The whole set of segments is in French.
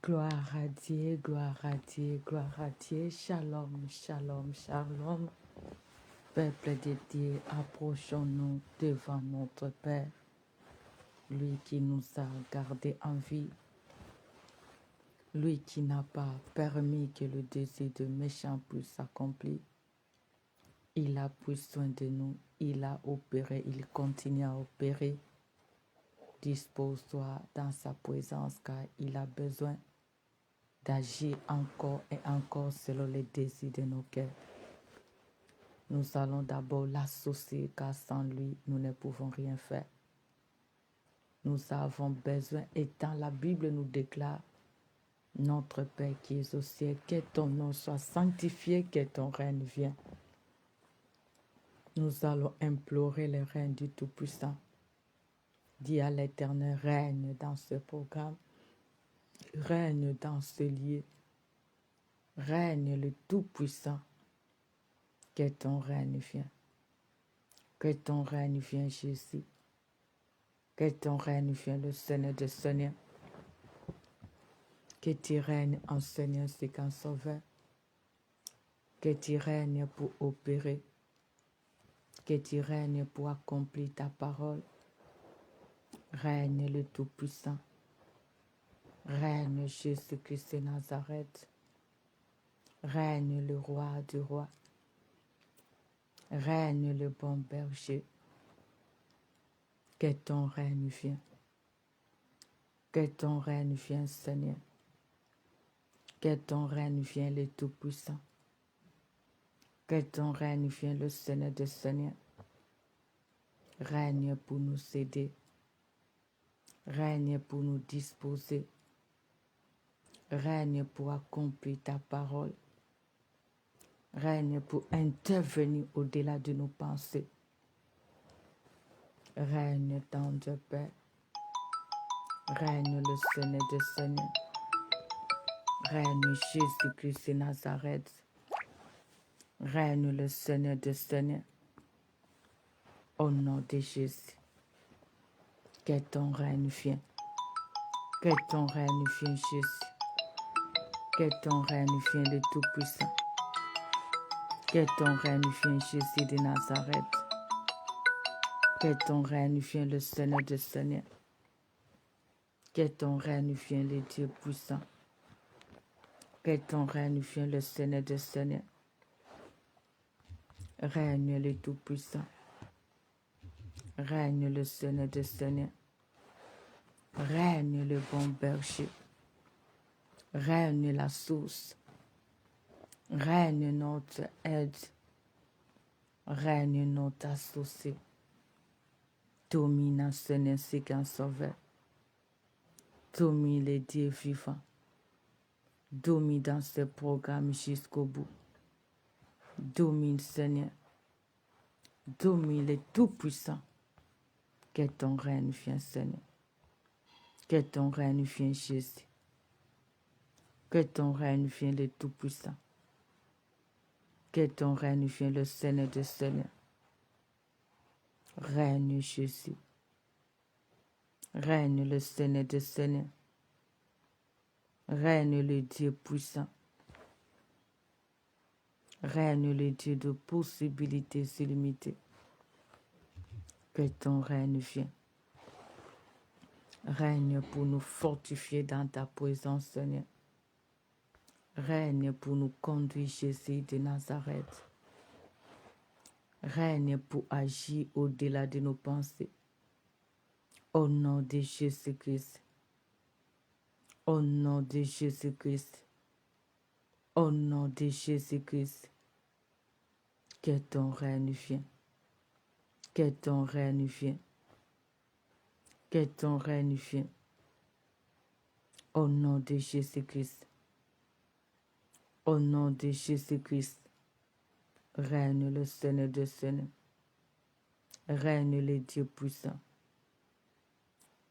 Gloire à Dieu, gloire à Dieu, gloire à Dieu. Shalom, shalom, shalom. Peuple de Dieu, approchons-nous devant notre Père, lui qui nous a gardés en vie, lui qui n'a pas permis que le désir de méchant puisse s'accomplir. Il a pris soin de nous, il a opéré, il continue à opérer. Dispose-toi dans sa présence car il a besoin d'agir encore et encore selon les désirs de nos cœurs. Nous allons d'abord l'associer car sans lui, nous ne pouvons rien faire. Nous avons besoin, et dans la Bible nous déclare, notre Père qui es au ciel, que ton nom soit sanctifié, que ton règne vienne. Nous allons implorer le règne du Tout-Puissant. Dis à l'Éternel, règne dans ce programme, règne dans ce lieu, règne le Tout-Puissant. Que ton règne vienne. Que ton règne vienne, Jésus. Que ton règne vienne, le Seigneur des Seigneurs. Que tu règnes en Seigneur, c'est qu'en Sauveur. Que tu règnes pour opérer. Que tu règnes pour accomplir ta parole. Règne le Tout-Puissant. Règne Jésus-Christ de Nazareth. Règne le Roi du Roi. Règne le bon berger. Que ton règne vienne. Que ton règne vienne, Seigneur. Que ton règne vienne, le Tout-Puissant. Que ton règne vienne, le Seigneur des Seigneurs. Règne pour nous aider. Règne pour nous disposer. Règne pour accomplir ta parole. Règne pour intervenir au-delà de nos pensées. Règne dans Dieu Père. Règne le Seigneur des Seigneurs. Règne Jésus-Christ de Nazareth. Règne le Seigneur des Seigneurs. Au nom de Jésus. Que ton règne vienne. Que ton règne vienne, Jésus. Que ton règne vienne, le Tout-Puissant. Que ton règne vienne, Jésus de Nazareth. Que ton règne vienne, le Seigneur des Seigneurs. Que ton règne vienne, le Dieu puissant. Que ton règne vienne, le Seigneur des Seigneurs. Règne le Tout-Puissant. Règne le Seigneur des Seigneurs. Règne le bon berger. Règne la source. Règne notre aide. Règne notre associé. Domine Seigneur, c'est qu'un sauveur. Domine les dieux vivants. Domine dans ce programme jusqu'au bout. Domine Seigneur. Domine le Tout-Puissant. Que ton règne vienne, Seigneur. Que ton règne vienne, Jésus. Que ton règne vienne, le Tout-Puissant. Que ton règne vienne, le Seigneur des Seigneurs. Règne Jésus. Règne le Seigneur des Seigneurs. Règne le Dieu puissant. Règne le Dieu de possibilités illimitées. Que ton règne vienne. Règne pour nous fortifier dans ta présence, Seigneur. Règne pour nous conduire, Jésus de Nazareth. Règne pour agir au-delà de nos pensées. Au nom de Jésus-Christ. Au nom de Jésus-Christ. Au nom de Jésus-Christ. Que ton règne vienne. Que ton règne vienne. Que ton règne vienne. Au nom de Jésus-Christ. Au nom de Jésus-Christ. Règne le Seigneur des Seigneurs. Règne le Dieu puissant.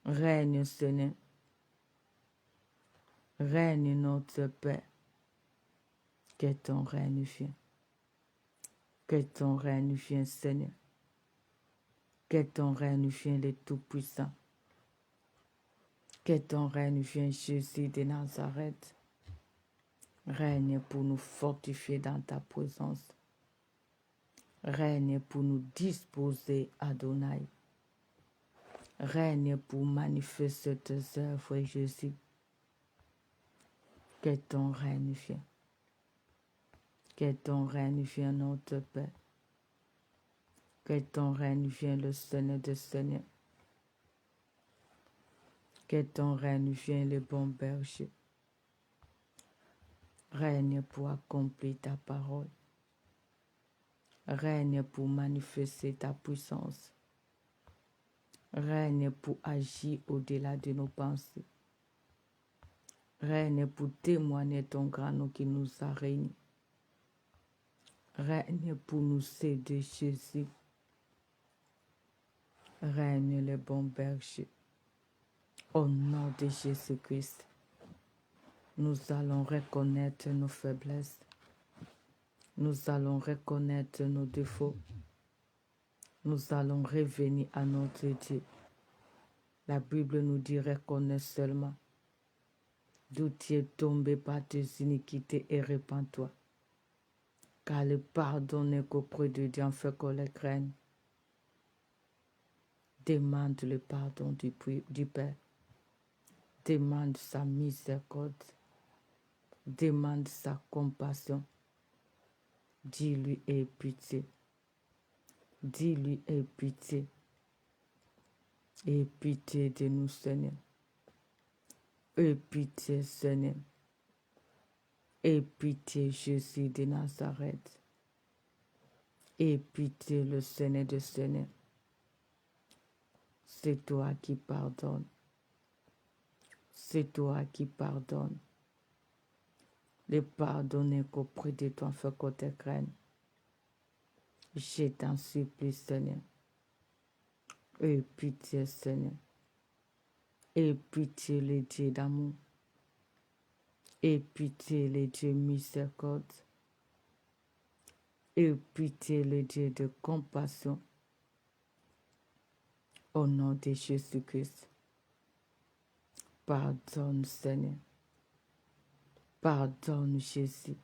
Règne Seigneur. Règne notre Père. Que ton règne vienne. Que ton règne vienne, Seigneur. Que ton règne vienne, le Tout-Puissant. Que ton règne vienne, Jésus de Nazareth. Règne pour nous fortifier dans ta présence. Règne pour nous disposer, Adonai. Règne pour manifester tes œuvres, Jésus. Que ton règne vienne. Que ton règne vienne, notre Père. Que ton règne vienne, le Seigneur des Seigneurs. Que ton règne vienne, le bon berger. Règne pour accomplir ta parole. Règne pour manifester ta puissance. Règne pour agir au-delà de nos pensées. Règne pour témoigner ton grand nom qui nous a réunis. Règne pour nous aider, Jésus. Règne le bon berger. Au nom de Jésus-Christ, nous allons reconnaître nos faiblesses. Nous allons reconnaître nos défauts. Nous allons revenir à notre Dieu. La Bible nous dit reconnais seulement d'où tu es tombé par tes iniquités et répands-toi. Car le pardon n'est qu'auprès de Dieu en fait qu'on les craigne. Demande le pardon du Père. Demande sa miséricorde. Demande sa compassion. Dis-lui aie pitié. Dis-lui aie pitié. Aie pitié de nous, Seigneur. Aie pitié, Seigneur. Aie pitié, Jésus de Nazareth. Aie pitié, le Seigneur des Seigneurs. C'est toi qui pardonnes. C'est toi qui pardonnes. Le pardon n'est qu'auprès de toi, fait qu'on te craigne. Je t'en supplie, Seigneur. Aie pitié, Seigneur. Aie pitié, le Dieu d'amour. Aie pitié, le Dieu miséricorde. Aie pitié, le Dieu de compassion. Au nom de Jésus-Christ. Pardonne, Seigneur. Pardonne, Jésus.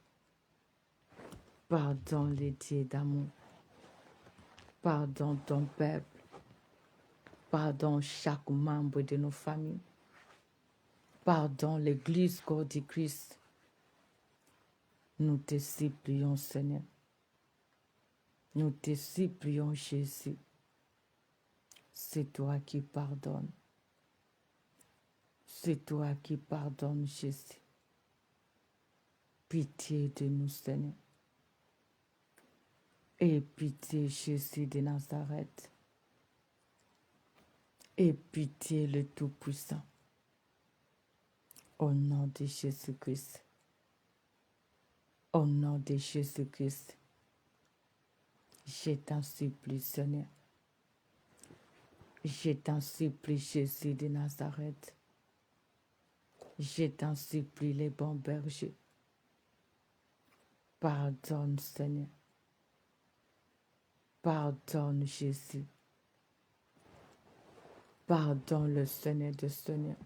Pardonne, le Dieu d'amour. Pardonne ton peuple. Pardonne chaque membre de nos familles. Pardonne l'Église corps du Christ. Nous te supplions, Seigneur. Nous te supplions, Jésus. C'est toi qui pardonnes. C'est toi qui pardonnes, Jésus. Pitié de nous, Seigneur. Aie pitié, Jésus de Nazareth. Aie pitié, le Tout-Puissant. Au nom de Jésus-Christ. Au nom de Jésus-Christ. Je t'en supplie, Seigneur. Je t'en supplie, Jésus de Nazareth. Je t'en supplie, les bons bergers. Pardonne, Seigneur. Pardonne, Jésus. Pardonne le Seigneur des Seigneurs.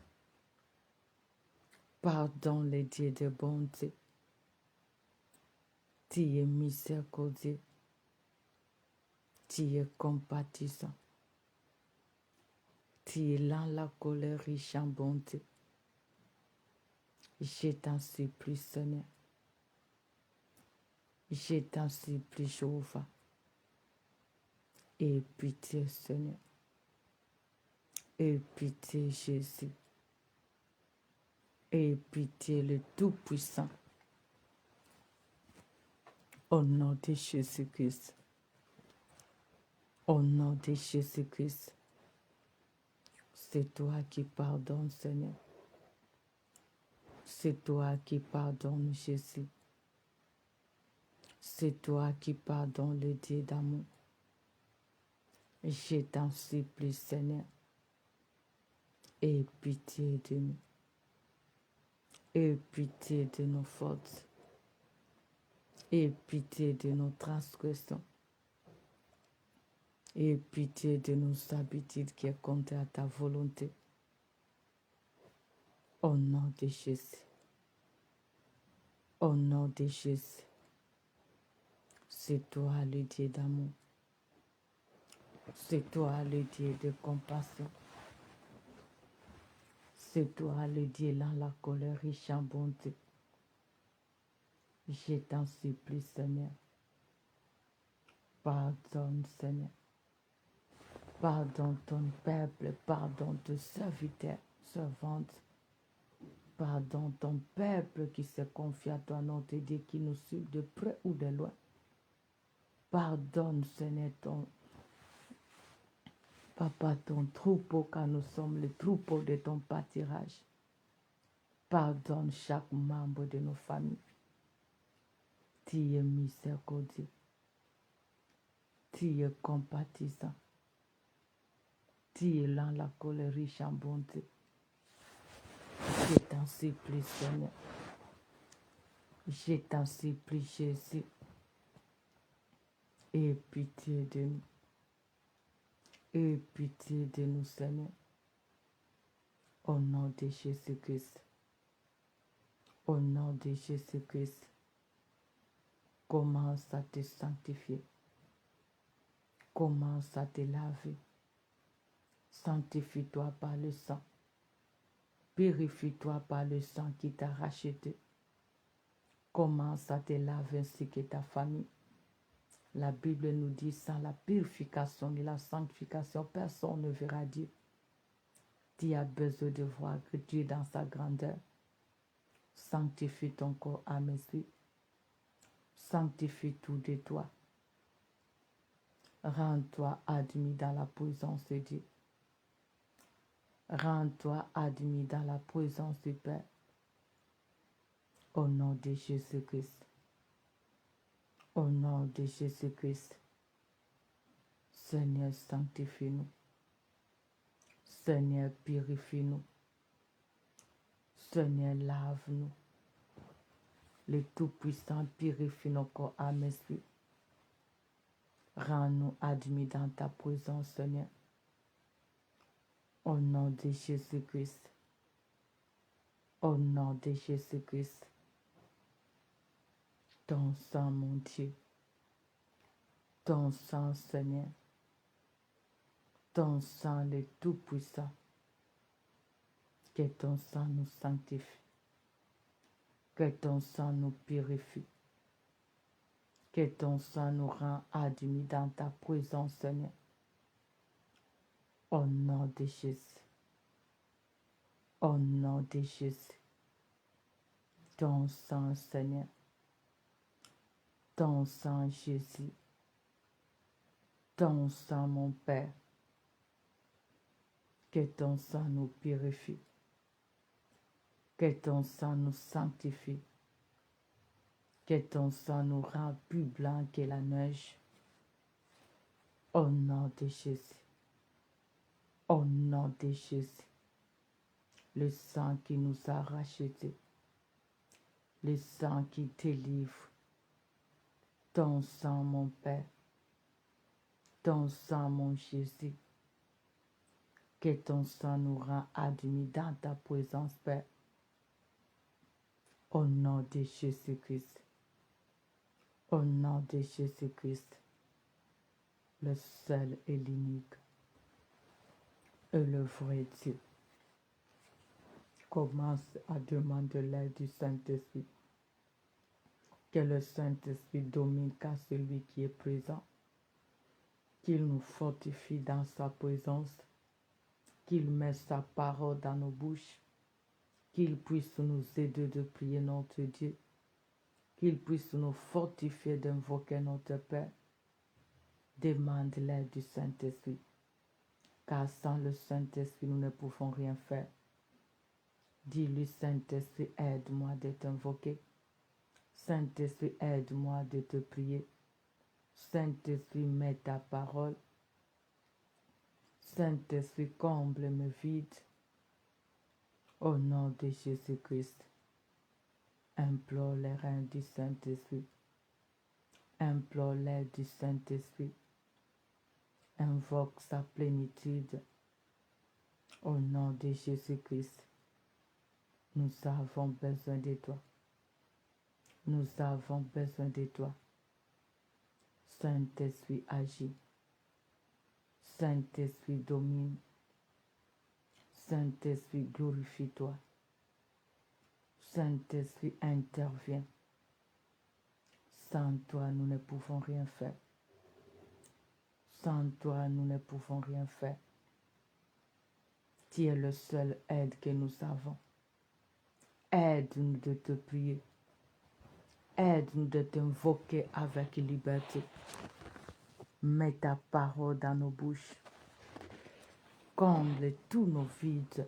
Pardonne les dieux de bonté. Tu es miséricordieux. Tu es compatissant. Tu es lent la colère, riche en bonté. Je t'en supplie, Seigneur. Je t'en supplie, Jéhovah. Aie pitié, Seigneur. Aie pitié, Jésus. Aie pitié, le Tout-Puissant. Au nom de Jésus-Christ. Au nom de Jésus-Christ. C'est toi qui pardonnes, Seigneur. C'est toi qui pardonnes, Jésus. C'est toi qui pardonnes le Dieu d'amour. Je t'en supplie, Seigneur. Aie pitié de nous. Aie pitié de nos fautes. Aie pitié de nos transgressions. Aie pitié de nos habitudes qui est contre à ta volonté. Au nom de Jésus. Au nom de Jésus. C'est toi le Dieu d'amour. C'est toi le Dieu de compassion. C'est toi le Dieu dans la colère riche en bonté. Je t'en supplie, Seigneur. Pardonne, Seigneur. Pardonne ton peuple. Pardonne tes serviteurs, servantes. Pardonne ton peuple qui se confie à toi, non te dit, qui nous suit de près ou de loin. Pardonne, Seigneur, ton Papa, ton troupeau, car nous sommes le troupeau de ton pâturage. Pardonne chaque membre de nos familles. Tu es miséricordieux. Tu es compatissant. Tu es lent la colère riche en bonté. Je t'en supplie, Seigneur. Je t'en supplie, Jésus. Aie pitié de nous. Aie pitié de nous, Seigneur. Au nom de Jésus-Christ. Au nom de Jésus-Christ. Commence à te sanctifier. Commence à te laver. Sanctifie-toi par le sang. Purifie-toi par le sang qui t'a racheté. Commence à te laver ainsi que ta famille. La Bible nous dit, sans la purification et la sanctification, personne ne verra Dieu. Tu as besoin de voir que Dieu dans sa grandeur. Sanctifie ton corps à mes yeux. Sanctifie tout de toi. Rends-toi admis dans la présence de Dieu. Rends-toi admis dans la présence du Père. Au nom de Jésus-Christ. Au nom de Jésus-Christ. Seigneur, sanctifie-nous. Seigneur, purifie-nous. Seigneur, lave-nous. Le Tout-Puissant purifie nos corps à mes yeux. Rends-nous admis dans ta présence, Seigneur. Au nom de Jésus-Christ. Au nom de Jésus-Christ. Ton sang, mon Dieu. Ton sang, Seigneur. Ton sang, le Tout-Puissant. Que ton sang nous sanctifie. Que ton sang nous purifie. Que ton sang nous rend admis dans ta présence, Seigneur. Au nom de Jésus. Au nom de Jésus. Ton sang, Seigneur. Ton sang, Jésus. Ton sang, mon Père. Que ton sang nous purifie. Que ton sang nous sanctifie. Que ton sang nous rend plus blanc que la neige. Au nom de Jésus. Au nom de Jésus. Le sang qui nous a rachetés. Le sang qui délivre. Ton sang, mon Père. Ton sang, mon Jésus. Que ton sang nous rend admis dans ta présence, Père. Au nom de Jésus-Christ. Au nom de Jésus-Christ. Le seul et l'unique. Et le vrai Dieu. Commence à demander l'aide du Saint-Esprit. Que le Saint-Esprit domine qu'à celui qui est présent. Qu'il nous fortifie dans sa présence. Qu'il mette sa parole dans nos bouches. Qu'il puisse nous aider de prier notre Dieu. Qu'il puisse nous fortifier d'invoquer notre Père. Demande l'aide du Saint-Esprit. Car sans le Saint-Esprit, nous ne pouvons rien faire. Dis-lui, Saint-Esprit, aide-moi de t'invoquer. Saint-Esprit, aide-moi de te prier. Saint-Esprit, mets ta parole. Saint-Esprit, comble mes vides. Au nom de Jésus-Christ, implore les reins du Saint-Esprit. Implore l'aide du Saint-Esprit. Invoque sa plénitude. Au nom de Jésus-Christ. Nous avons besoin de toi. Nous avons besoin de toi. Saint-Esprit agit. Saint-Esprit domine. Saint-Esprit glorifie-toi. Saint-Esprit intervient. Sans toi, nous ne pouvons rien faire. Sans toi, nous ne pouvons rien faire. Tu es le seul aide que nous avons. Aide-nous de te prier. Aide-nous de t'invoquer avec liberté. Mets ta parole dans nos bouches. Comble tous nos vides.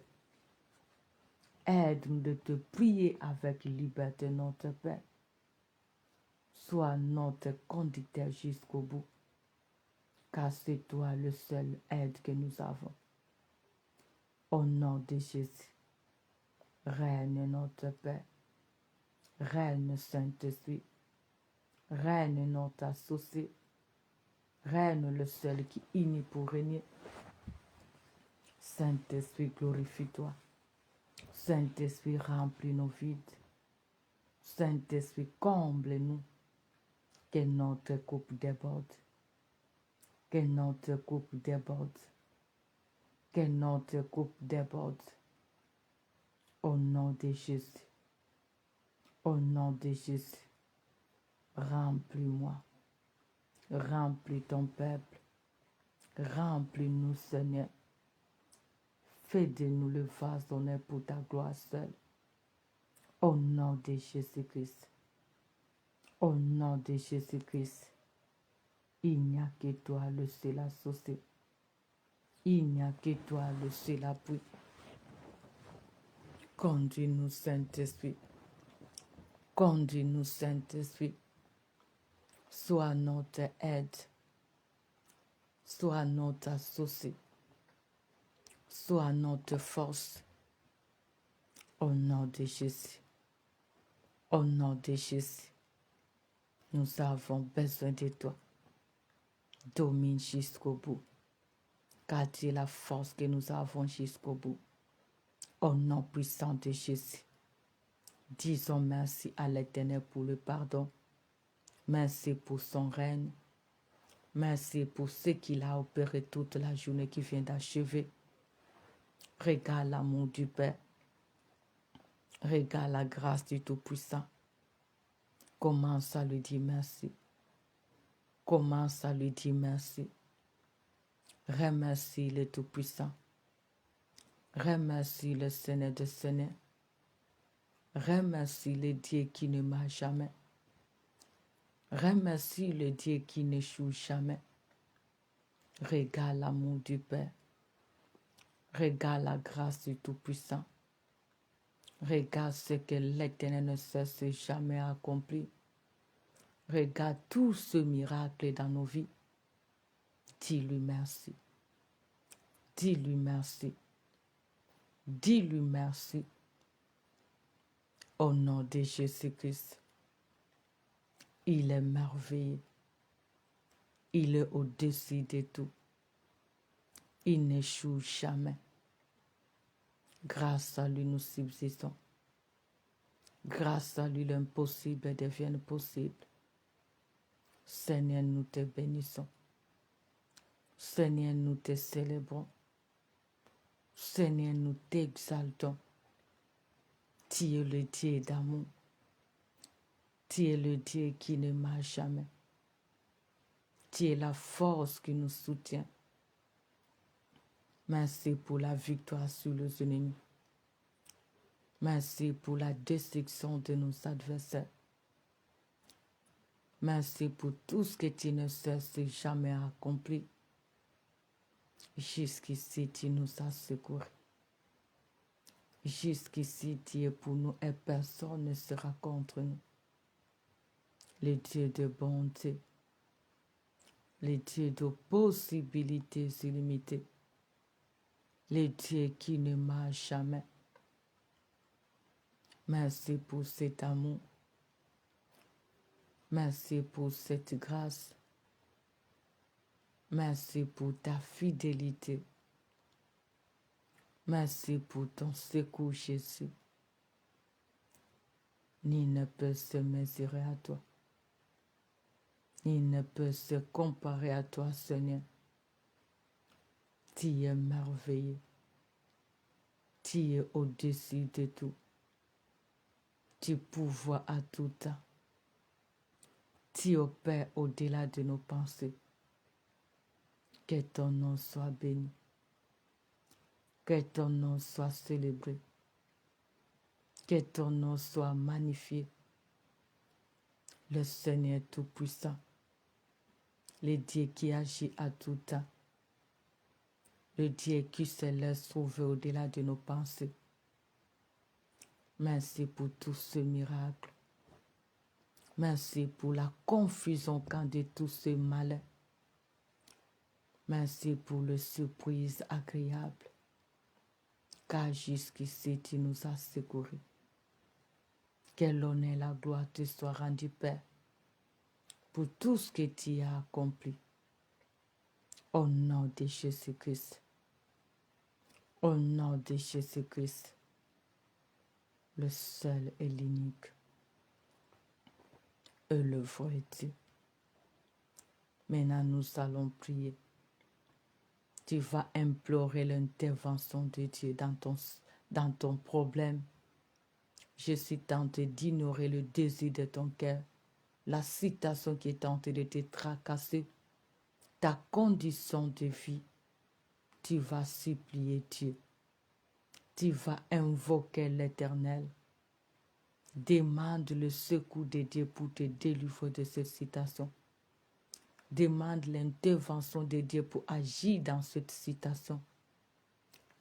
Aide-nous de te prier avec liberté, notre Père. Sois notre conducteur jusqu'au bout, car c'est toi le seul aide que nous avons. Au nom de Jésus, règne notre Père, règne Saint-Esprit, règne notre associé, règne le seul qui unit pour régner. Saint-Esprit, glorifie-toi. Saint-Esprit, remplis nos vides. Saint-Esprit, comble-nous. Que notre coupe déborde. Que notre coupe déborde. Que notre coupe déborde. Au nom de Jésus. Au nom de Jésus. Remplis-moi. Remplis ton peuple. Remplis-nous, Seigneur. Fais de nous le vase d'honneur pour ta gloire seule. Au nom de Jésus-Christ. Au nom de Jésus-Christ. Il n'y a que toi le seul associé. Il n'y a que toi le seul appui. Conduis-nous, Saint-Esprit. Conduis-nous, Saint-Esprit. Sois notre aide. Sois notre associé. Sois notre force. Au nom de Jésus. Au nom de Jésus. Nous avons besoin de toi. Domine jusqu'au bout. Car tu es la force que nous avons jusqu'au bout. Au nom puissant de Jésus. Disons merci à l'Éternel pour le pardon. Merci pour son règne. Merci pour ce qu'il a opéré toute la journée qui vient d'achever. Regarde l'amour du Père. Regarde la grâce du Tout-Puissant. Commence à lui dire merci. Commence à lui dire merci. Remercie le Tout-Puissant. Remercie le Seigneur des Seigneurs. Remercie le Dieu qui ne marche jamais. Remercie le Dieu qui n'échoue jamais. Regarde l'amour du Père. Regarde la grâce du Tout-Puissant. Regarde ce que l'Éternel ne cesse jamais à accomplir. Regarde tout ce miracle dans nos vies. Dis-lui merci. Dis-lui merci. Dis-lui merci. Au nom de Jésus-Christ. Il est merveilleux. Il est au-dessus de tout. Il n'échoue jamais. Grâce à lui, nous subsistons. Grâce à lui, l'impossible devient possible. Seigneur, nous te bénissons. Seigneur, nous te célébrons. Seigneur, nous t'exaltons. Tu es le Dieu d'amour. Tu es le Dieu qui ne marche jamais. Tu es la force qui nous soutient. Merci pour la victoire sur les ennemis. Merci pour la destruction de nos adversaires. Merci pour tout ce que tu ne cesses jamais à accomplir. Jusqu'ici, tu nous as secourus. Jusqu'ici, tu es pour nous et personne ne sera contre nous. Le Dieu de bonté, le Dieu de possibilités illimitées, le Dieu qui ne marche jamais. Merci pour cet amour. Merci pour cette grâce. Merci pour ta fidélité. Merci pour ton secours, Jésus. Ni ne peut se mesurer à toi. Il ne peut se comparer à toi, Seigneur. Tu es merveilleux. Tu es au-dessus de tout. Tu pourvois à tout temps. Tu opères au-delà de nos pensées. Que ton nom soit béni. Que ton nom soit célébré. Que ton nom soit magnifié. Le Seigneur Tout-Puissant, le Dieu qui agit à tout temps, le Dieu qui se laisse trouver au-delà de nos pensées. Merci pour tout ce miracle. Merci pour la confusion quand de tout ce malheur. Merci pour le surprise agréable, car jusqu'ici tu nous as secourus. Que l'honneur et la gloire te soient rendus, Père, pour tout ce que tu as accompli. Au nom de Jésus-Christ. Au nom de Jésus-Christ, le seul et l'unique et le vrai Dieu. Maintenant, nous allons prier. Tu vas implorer l'intervention de Dieu dans ton problème. Je suis tenté d'ignorer le désir de ton cœur, la citation qui est tentée de te tracasser, ta condition de vie. Tu vas supplier Dieu. Tu vas invoquer l'Éternel. Demande le secours de Dieu pour te délivrer de cette situation. Demande l'intervention de Dieu pour agir dans cette situation.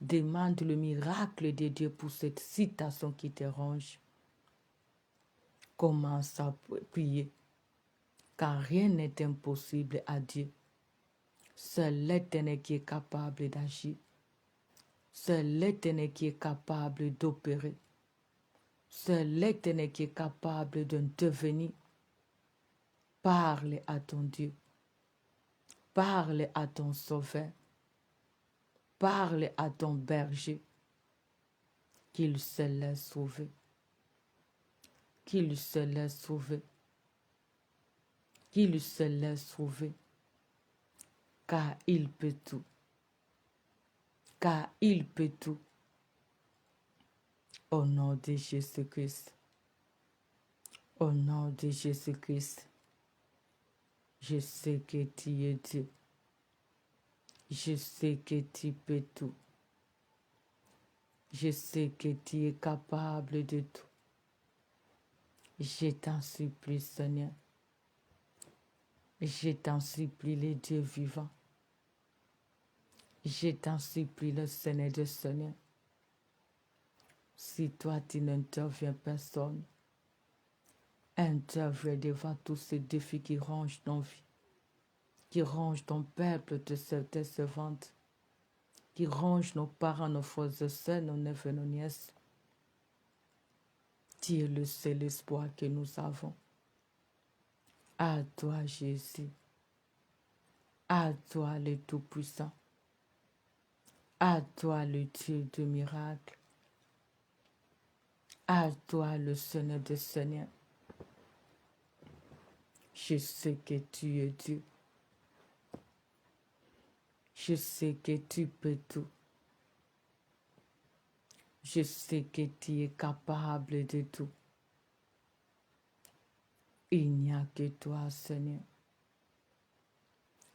Demande le miracle de Dieu pour cette situation qui te ronge. Commence à prier, car rien n'est impossible à Dieu. Seul l'Éternel qui est capable d'agir. Seul l'Éternel qui est capable d'opérer. Seul l'Éternel qui est capable d'intervenir. Parle à ton Dieu. Parle à ton Sauveur. Parle à ton berger. Qu'il se laisse sauver. Qu'il se laisse sauver. Qu'il se laisse sauver. Car il peut tout. Car il peut tout. Au nom de Jésus-Christ. Au nom de Jésus-Christ. Je sais que tu es Dieu. Je sais que tu peux tout. Je sais que tu es capable de tout. Je t'en supplie, Seigneur. Je t'en supplie, le Dieu vivant. Je t'en supplie, le Seigneur de Seigneur. Si toi, tu n'interviens personne, interviens devant tous ces défis qui rongent nos vies, qui rongent ton peuple de tes servantes, qui rongent nos parents, nos frères et sœurs, nos neveux, nos nièces. Tu es le seul espoir que nous avons. À toi, Jésus. À toi, le Tout-Puissant. À toi, le Dieu de miracles. À toi, le Seigneur des Seigneurs. Je sais que tu es Dieu. Je sais que tu peux tout. Je sais que tu es capable de tout. Il n'y a que toi, Seigneur.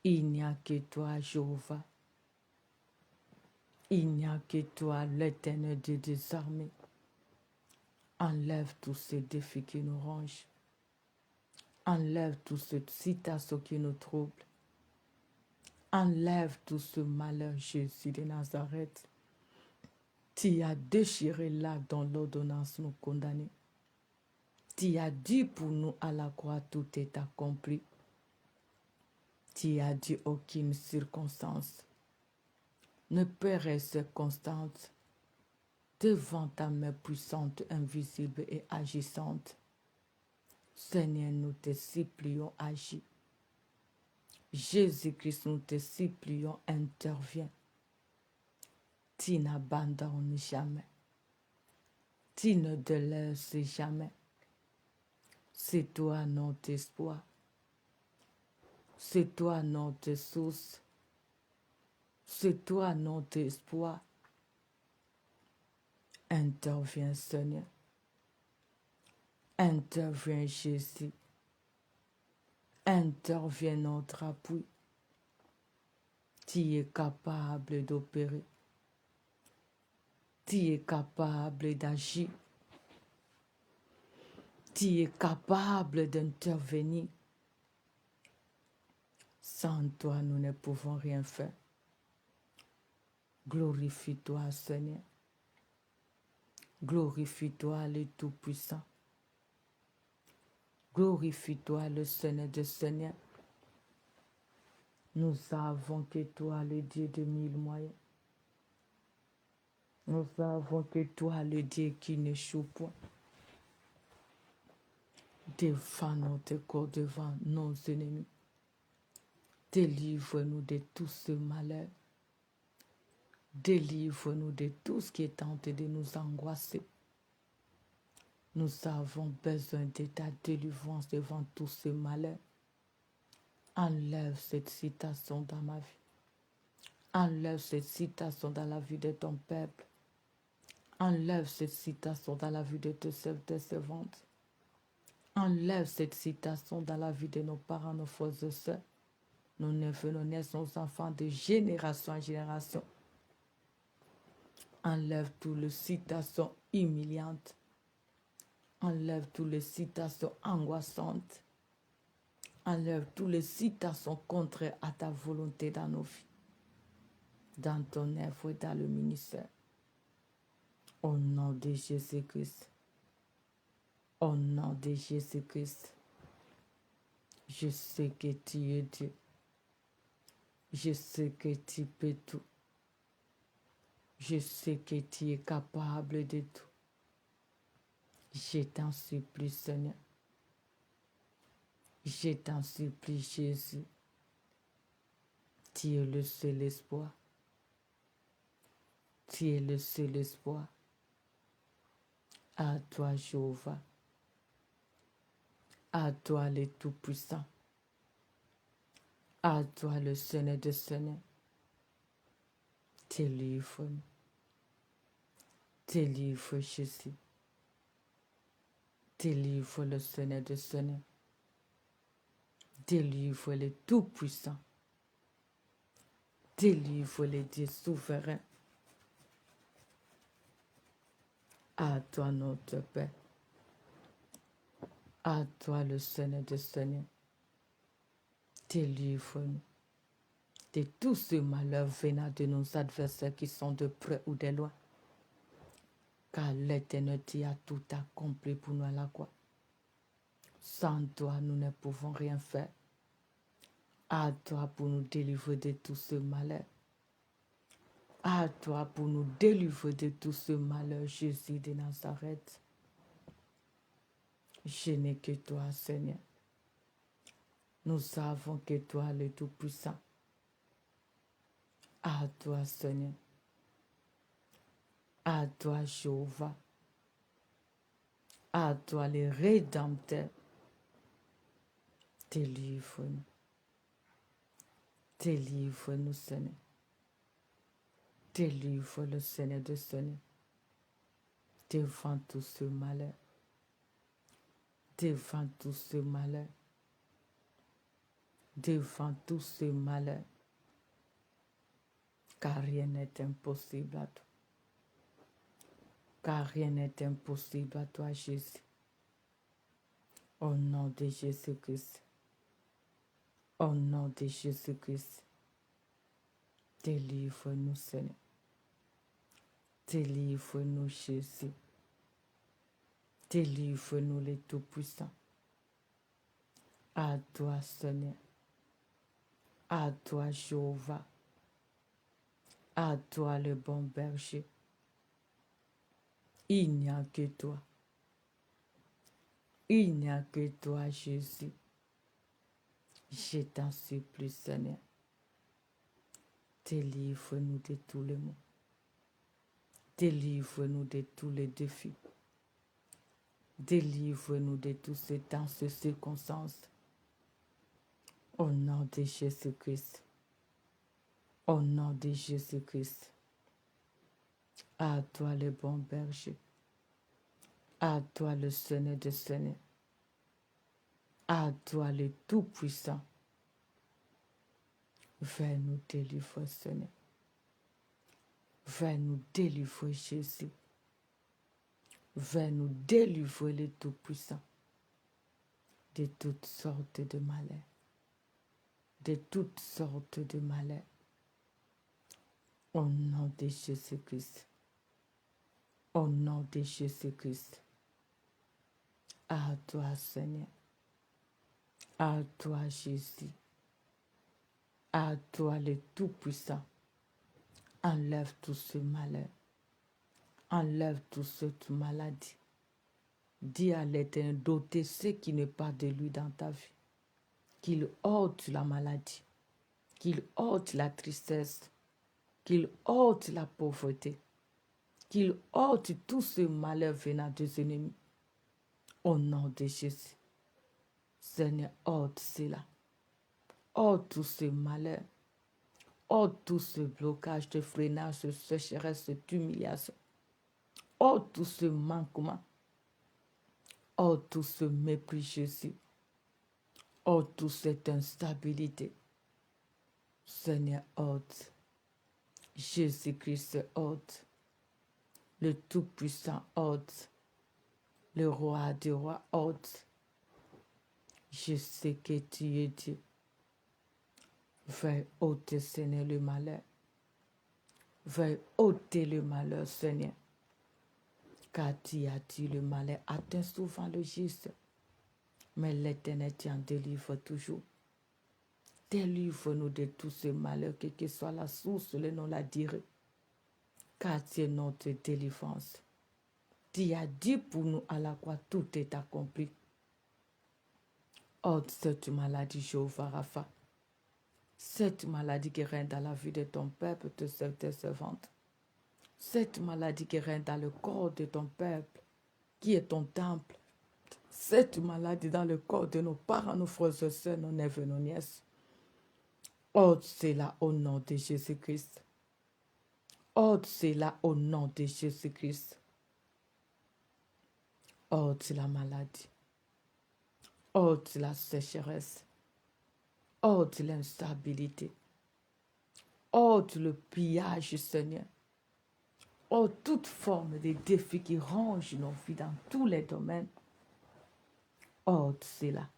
Il n'y a que toi, Jéhovah. Il n'y a que toi, l'Éternel Dieu des armées. Enlève tous ces défis qui nous rongent. Enlève toute cette situation qui nous trouble. Enlève tout ce malheur, Jésus de Nazareth. Tu as déchiré l'acte dont l'ordonnance nous condamnait. Tu as dit pour nous à la croix, tout est accompli. Tu as dit aucune circonstance ne peut rester constante devant ta main puissante, invisible et agissante. Seigneur, nous te supplions, agis. Jésus-Christ, nous te supplions, interviens. Tu n'abandonnes jamais. Tu ne délaisses jamais. C'est toi notre espoir. C'est toi notre source. C'est toi notre espoir. Interviens, Seigneur. Interviens, Jésus. Interviens notre appui. Tu es capable d'opérer. Tu es capable d'agir. Tu es capable d'intervenir. Sans toi, nous ne pouvons rien faire. Glorifie-toi, Seigneur. Glorifie-toi, le Tout-Puissant. Glorifie-toi, le Seigneur des Seigneurs. Nous savons que toi, le Dieu de mille moyens. Nous savons que toi, le Dieu qui n'échoue point. Défends notre corps devant nos ennemis. Délivre-nous de tout ce malheur. Délivre-nous de tout ce qui est tenté de nous angoisser. Nous avons besoin de ta délivrance devant tout ce malheur. Enlève cette citation dans ma vie. Enlève cette citation dans la vie de ton peuple. Enlève cette citation dans la vie de tes servantes. Enlève cette citation dans la vie de nos parents, nos frères et sœurs, nos neveux, nos nièces, nos enfants, de génération en génération. Enlève toutes les citations humiliantes. Enlève toutes les citations angoissantes. Enlève toutes les citations contraires à ta volonté dans nos vies, dans ton œuvre et dans le ministère. Au nom de Jésus-Christ. Au nom de Jésus-Christ. Je sais que tu es Dieu. Je sais que tu peux tout. Je sais que tu es capable de tout. Je t'en supplie, Seigneur. Je t'en supplie, Jésus. Tu es le seul espoir. Tu es le seul espoir. À toi, Jéhovah. À toi, le Tout-Puissant. À toi, le Seigneur des Seigneurs. Délivre-nous. Délivre, Jésus. Délivre le Seigneur des Seigneurs. Délivre le Tout-Puissant. Délivre le Dieu souverain. À toi, notre Père. À toi, le Seigneur des Seigneurs. Délivre-nous de tout ce malheur venant de nos adversaires qui sont de près ou de loin. Car l'Éternel a tout accompli pour nous à la croix. Sans toi, nous ne pouvons rien faire. À toi pour nous délivrer de tout ce malheur. À toi pour nous délivrer de tout ce malheur, Jésus de Nazareth. Je n'ai que toi, Seigneur. Nous savons que toi, le Tout-Puissant. À toi, Seigneur. À toi, Jéhovah. À toi, le Rédempteur. Délivre-nous. Délivre-nous, Seigneur. Délivre le Seigneur de Seigneur. Devant tout ce malheur. Devant tout ce malheur. Devant tout ce malheur. Car rien n'est impossible à toi. Car rien n'est impossible à toi, Jésus. Au nom de Jésus-Christ. Au nom de Jésus-Christ. Délivre-nous, Seigneur. Délivre-nous, Jésus. Délivre-nous, les Tout-Puissants. À toi, Seigneur. À toi, Jéhovah. À toi, le bon berger. Il n'y a que toi. Il n'y a que toi, Jésus. Je t'en supplie, Seigneur. Délivre-nous de tous les maux. Délivre-nous de tous les défis. Délivre-nous de tous ces temps, ces circonstances. Au nom de Jésus-Christ. Au nom de Jésus-Christ. À toi le bon berger. À toi le Seigneur de Seigneur. À toi le Tout-Puissant. Viens nous délivrer, Seigneur. Viens nous délivrer, Jésus. Viens nous délivrer, le Tout-Puissant, de toutes sortes de malheurs. De toutes sortes de malheurs. Au nom de Jésus-Christ. Au nom de Jésus-Christ. À toi, Seigneur. À toi, Jésus. À toi, le Tout-Puissant. Enlève tout ce malheur. Enlève toute cette maladie. Dis à l'Éternel d'ôter ce qui n'est pas de lui dans ta vie. Qu'il ôte la maladie. Qu'il ôte la tristesse. Qu'il ôte la pauvreté. Qu'il ôte tout ce malheur venant des ennemis. Au nom de Jésus. Seigneur, ôte cela. Ôte tout ce malheur. Ôte tout ce blocage, de freinage, de sécheresse, d'humiliation. Ôte tout ce manquement. Ôte tout ce mépris, Jésus. Ôte toute cette instabilité. Seigneur, ôte. Jésus-Christ, ôte. Le Tout-Puissant, ôte. Le Roi des rois, ôte. Je sais que tu es Dieu. Veuille ôter, Seigneur, le malheur. Veuille ôter le malheur, Seigneur. Car tu as dit, le malheur atteint souvent le juste. Mais l'Éternel t'en délivre toujours. Délivre-nous de tous ces malheurs, quelle que soit la source, le nom la dirait. Car tu es notre délivrance. Tu as dit pour nous à la croix, tout est accompli. Ôte cette maladie, Jéhovah Rapha. Cette maladie qui règne dans la vie de ton peuple, de tes servantes. Cette maladie qui règne dans le corps de ton peuple, qui est ton temple. Cette maladie dans le corps de nos parents, nos frères et sœurs, nos neveux, nos nièces. Ôte cela au nom de Jésus-Christ. Ôte cela au nom de Jésus-Christ. Ôte la maladie. Ôte la sécheresse. Ôte l'instabilité. Ôte le pillage, Seigneur. Ôte toute forme de défis qui rongent nos vies dans tous les domaines. Ôte cela.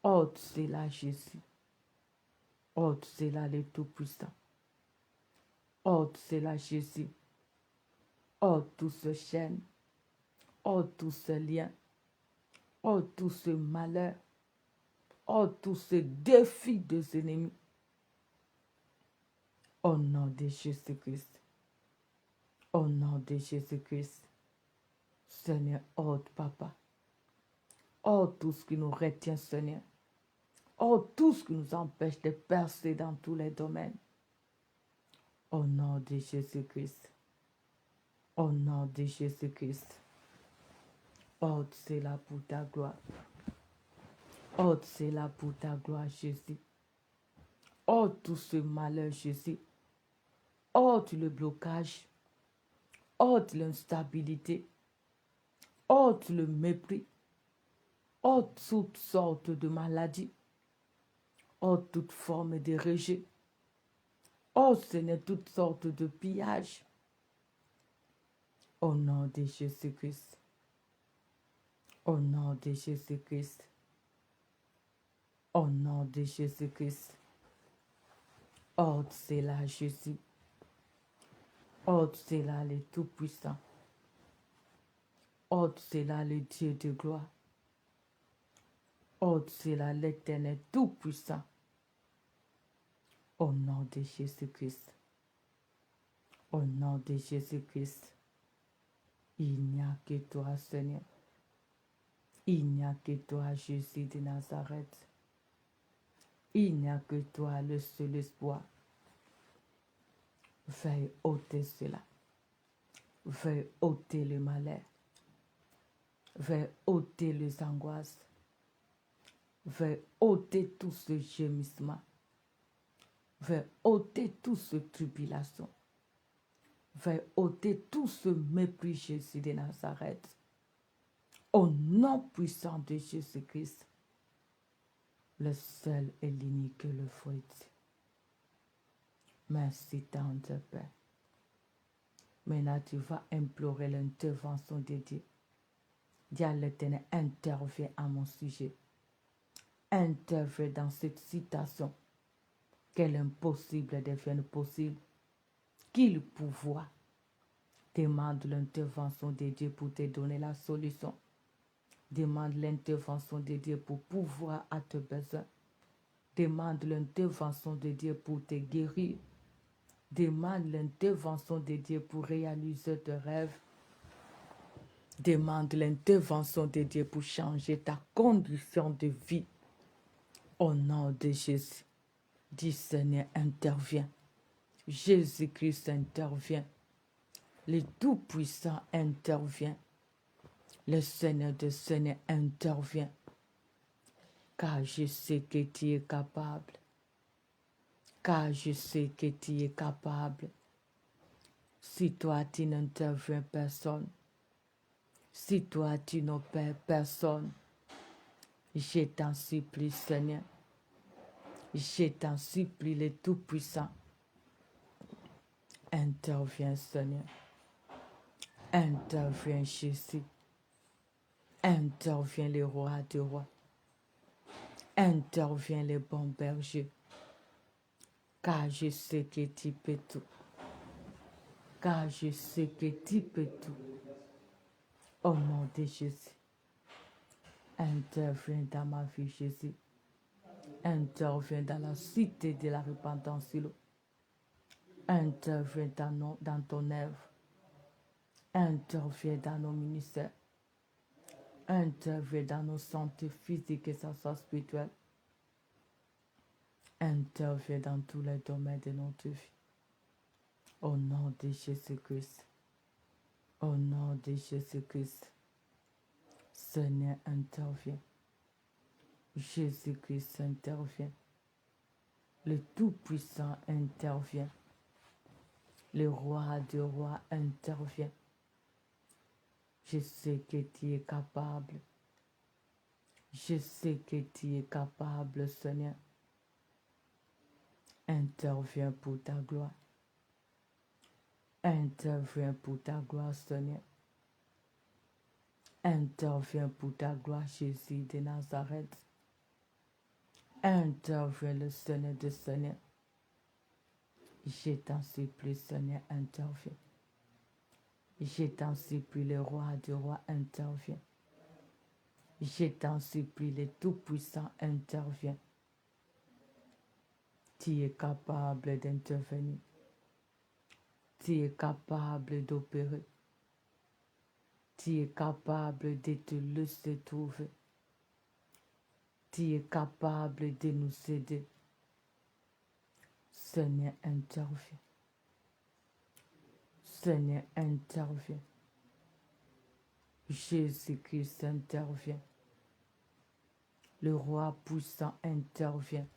Ôte cela, Jésus. Ôte cela, le Tout-Puissant. Ôte cela, Jésus. Ôte tout ce chaîne. Ôte tout ce lien. Ôte tout ce malheur. Ôte tout ce défi des ennemis. Au nom de Jésus-Christ. Au nom de Jésus-Christ. Seigneur, ôte, Papa. Ôte tout ce qui nous retient, Seigneur. Ôte tout ce qui nous empêche de percer dans tous les domaines. Au nom de Jésus-Christ. Au nom de Jésus-Christ. Ôte cela pour ta gloire. Ôte cela pour ta gloire, Jésus. Ôte tout ce malheur, Jésus. Ôte le blocage. Ôte l'instabilité. Ôte le mépris. Ôte toutes sortes de maladies. Ôte toute forme de rejet. Ôte, Seigneur, toutes sortes de pillages. Au nom de Jésus-Christ. Au nom de Jésus-Christ. Au nom de Jésus-Christ. Ôte cela, Jésus. Ôte cela, le Tout-Puissant. Ôte cela, le Dieu de gloire. Ôte cela, l'Éternel Tout-Puissant. Au nom de Jésus-Christ. Au nom de Jésus-Christ. Il n'y a que toi, Seigneur. Il n'y a que toi, Jésus de Nazareth. Il n'y a que toi, le seul espoir. Veuille ôter cela. Veuille ôter le malheur. Vais ôter les angoisses. Vais ôter tout ce gémissement. Vais ôter toute cette tribulation. Vais ôter tout ce mépris, Jésus de Nazareth. Au nom puissant de Jésus-Christ, le seul et l'unique, le vrai Dieu. Merci, tendre Père. Maintenant, tu vas implorer l'intervention de Dieu. Dis à l'Éternel, interviens à mon sujet. Interviens dans cette situation. Que l'impossible devienne possible. Qu'il pouvoir. Demande l'intervention de Dieu pour te donner la solution. Demande l'intervention de Dieu pour pouvoir à tes besoins. Demande l'intervention de Dieu pour te guérir. Demande l'intervention de Dieu pour réaliser tes rêves. Demande l'intervention de Dieu pour changer ta condition de vie. Au nom de Jésus, dis Seigneur, intervient. Jésus-Christ intervient. Le Tout-Puissant intervient. Le Seigneur de Seigneur intervient. Car je sais que tu es capable. Car je sais que tu es capable. Si toi tu n'interviens personne. Si toi tu n'opères personne. Je t'en supplie, Seigneur. Je t'en supplie, le Tout-Puissant. Interviens, Seigneur. Interviens, Jésus. Interviens, le roi des rois. Interviens, le bon berger. Car je sais que tu peux tout. Car je sais que tu peux tout. Au nom de Jésus. Interviens dans ma vie, Jésus. Interviens dans la cité de la repentance. Interviens dans ton œuvre. Interviens dans nos ministères. Interviens dans nos santé physiques et soit spirituelle. Interviens dans tous les domaines de notre vie. Au nom de Jésus-Christ. Au nom de Jésus-Christ. Seigneur, intervient. Jésus-Christ intervient. Le Tout-Puissant intervient. Le Roi des rois intervient. Je sais que tu es capable. Je sais que tu es capable, Seigneur. Interviens pour ta gloire. Interviens pour ta gloire, Seigneur. Interviens pour ta gloire, Jésus de Nazareth. Interviens, le Seigneur de Seigneur. Je t'en supplie, Seigneur, interviens. Je t'en supplie, le roi du roi intervient. Je t'en supplie, le Tout-Puissant intervient. Tu es capable d'intervenir. Tu es capable d'opérer. Tu es capable de te laisser trouver. Tu es capable de nous aider. Seigneur, intervient. Seigneur, intervient. Jésus-Christ intervient. Le roi puissant intervient.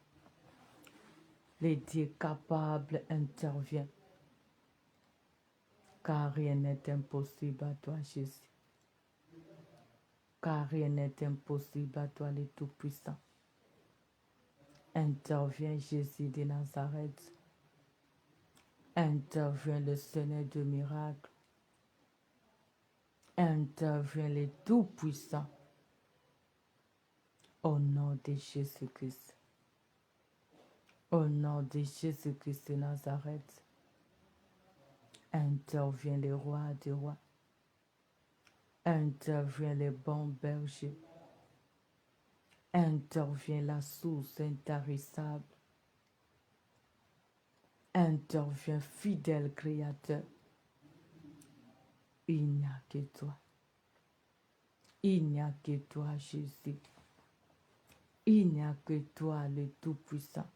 Le Dieu capable intervient. Car rien n'est impossible à toi, Jésus. Car rien n'est impossible à toi, le Tout-Puissant. Intervient Jésus de Nazareth. Intervient le Seigneur de miracles. Intervient le Tout-Puissant. Au nom de Jésus-Christ. Au nom de Jésus-Christ de Nazareth. Intervient le roi des rois. Intervient le bon berger. Intervient la source intarissable. Intervient fidèle Créateur. Il n'y a que toi. Il n'y a que toi, Jésus. Il n'y a que toi, le Tout-Puissant.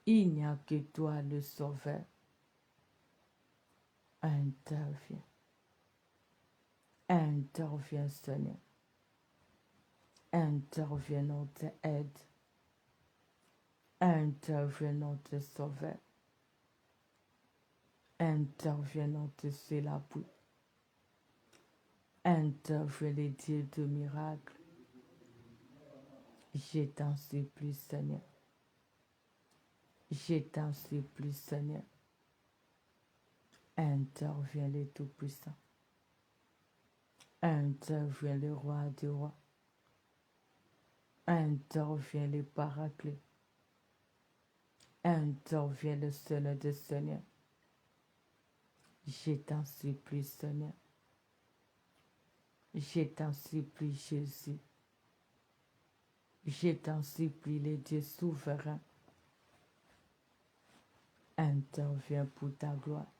Il n'y a que toi, le Sauveur. Interviens. Interviens, Seigneur. Interviens, notre aide. Interviens, notre sauveur. Interviens, notre seul appui. Interviens, les dieux de miracles. Je t'en supplie, Seigneur. Je t'en supplie, Seigneur. Interviens, les Tout-Puissants. Interviens, le Roi des rois. Interviens, le Paraclet. Interviens, le Seigneur des Seigneurs. Je t'en supplie, Seigneur. Je t'en supplie, Jésus. Je t'en supplie, les dieux souverains. Interviens pour ta gloire.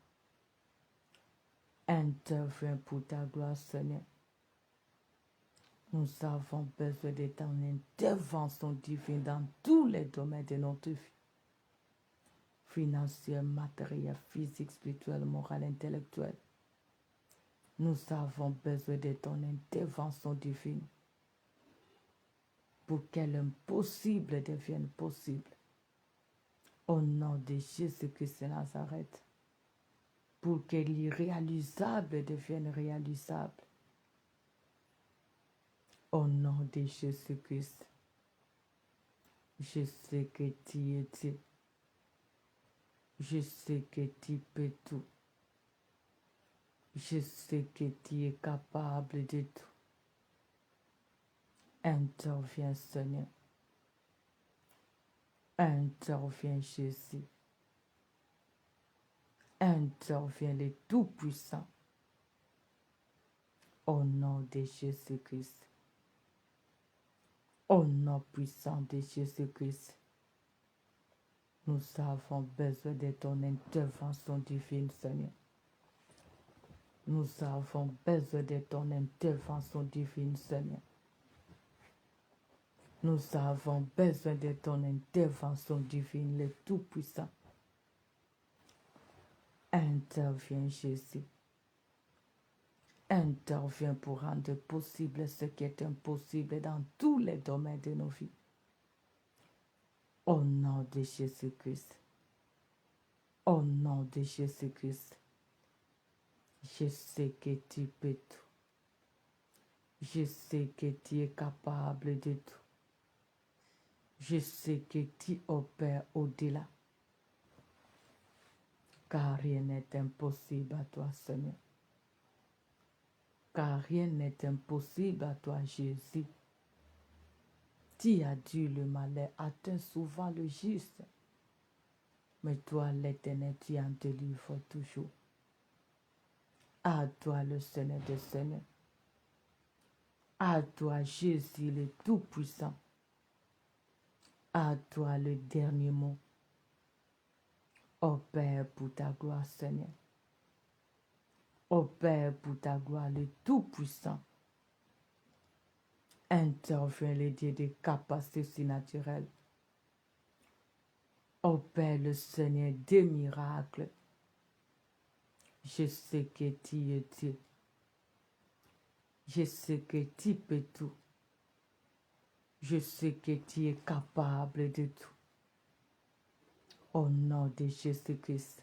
Interviens pour ta gloire, Seigneur. Nous avons besoin de ton intervention divine dans tous les domaines de notre vie. Financier, matériel, physique, spirituel, moral, intellectuel. Nous avons besoin de ton intervention divine pour que l'impossible devienne possible. Au nom de Jésus-Christ de Nazareth, pour que l'irréalisable devienne réalisable. Au nom de Jésus-Christ, je sais que tu es Dieu. Je sais que tu peux tout. Je sais que tu es capable de tout. Interviens, Seigneur. Interviens, Jésus. Interviens, le Tout-Puissant. Au nom de Jésus-Christ. Au nom puissant de Jésus-Christ. Nous avons besoin de ton intervention divine, Seigneur. Nous avons besoin de ton intervention divine, Seigneur. Nous avons besoin de ton intervention divine, le Tout-Puissant. Interviens, Jésus. Interviens pour rendre possible ce qui est impossible dans tous les domaines de nos vies. Au nom de Jésus-Christ. Au nom de Jésus-Christ. Je sais que tu peux tout. Je sais que tu es capable de tout. Je sais que tu opères au-delà. Car rien n'est impossible à toi, Seigneur. Car rien n'est impossible à toi, Jésus. Tu as dit le malheur atteint souvent le juste. Mais toi, l'Éternel, tu en délivres toujours. À toi, le Seigneur des Seigneurs. À toi, Jésus, le Tout-Puissant. À toi, le dernier mot. Ô Père, pour ta gloire, Seigneur. Ô Père, pour ta gloire, le Tout-Puissant. Intervient le Dieu des capacités surnaturelles. Ô Père, le Seigneur des miracles. Je sais que tu es Dieu. Je sais que tu peux tout. Je sais que tu es capable de tout. Au nom de Jésus-Christ,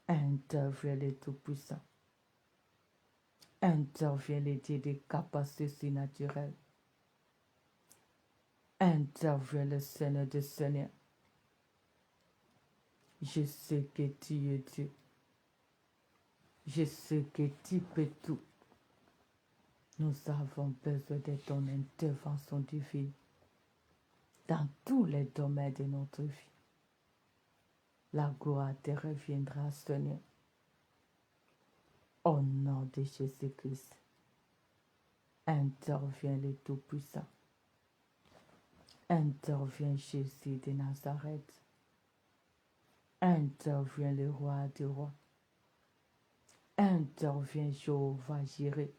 interviens le Tout-Puissant. Interviens le Dieu des capacités surnaturelles. Interviens le Seigneur des Seigneurs. Je sais que tu es Dieu. Je sais que tu peux tout. Nous avons besoin de ton intervention divine dans tous les domaines de notre vie. La gloire te reviendra, Seigneur. Au nom de Jésus-Christ, interviens le Tout-Puissant. Interviens Jésus de Nazareth. Interviens le Roi des rois. Interviens Jéhovah Jireh.